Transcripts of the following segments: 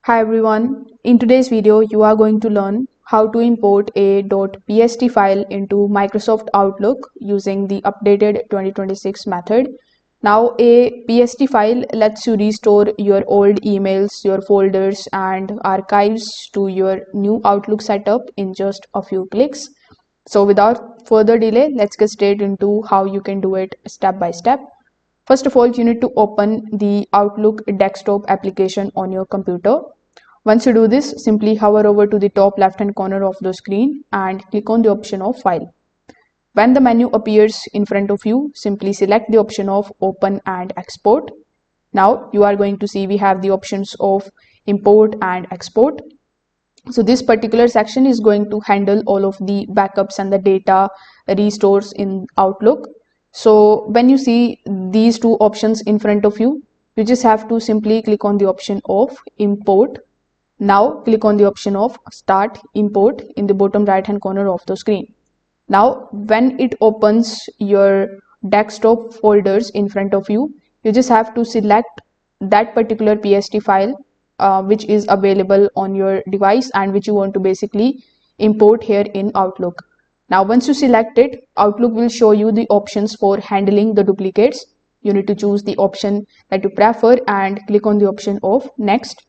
Hi everyone, in today's video you are going to learn how to import a .pst file into Microsoft Outlook using the updated 2026 method. Now a PST file lets you restore your old emails, your folders and archives to your new Outlook setup in just a few clicks. So without further delay, let's get straight into how you can do it step by step. First of all, you need to open the Outlook desktop application on your computer. Once you do this, simply hover over to the top left hand corner of the screen and click on the option of File. When the menu appears in front of you, simply select the option of Open and Export. Now you are going to see we have the options of Import and Export. So this particular section is going to handle all of the backups and the data restores in Outlook. So when you see these two options in front of you, you just have to simply click on the option of Import. Now click on the option of Start Import in the bottom right hand corner of the screen. Now when it opens your desktop folders in front of you, you just have to select that particular PST file which is available on your device and which you want to basically import here in Outlook. Now once you select it, Outlook will show you the options for handling the duplicates. You need to choose the option that you prefer and click on the option of Next.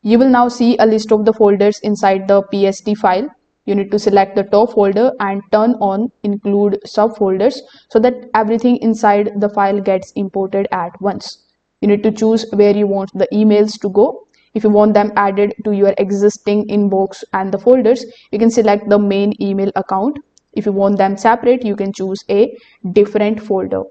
You will now see a list of the folders inside the PST file. You need to select the top folder and turn on include subfolders so that everything inside the file gets imported at once. You need to choose where you want the emails to go. If you want them added to your existing inbox and the folders, you can select the main email account. If you want them separate, you can choose a different folder.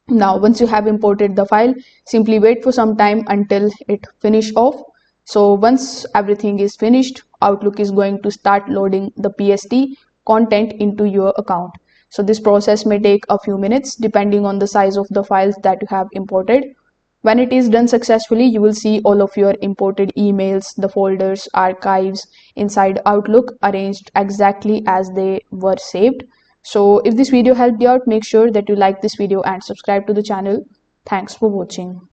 Now, once you have imported the file, simply wait for some time until it finish off. So once everything is finished, Outlook is going to start loading the PST content into your account. So this process may take a few minutes depending on the size of the files that you have imported. When it is done successfully, you will see all of your imported emails, the folders, archives inside Outlook arranged exactly as they were saved. So if this video helped you out, make sure that you like this video and subscribe to the channel. Thanks for watching.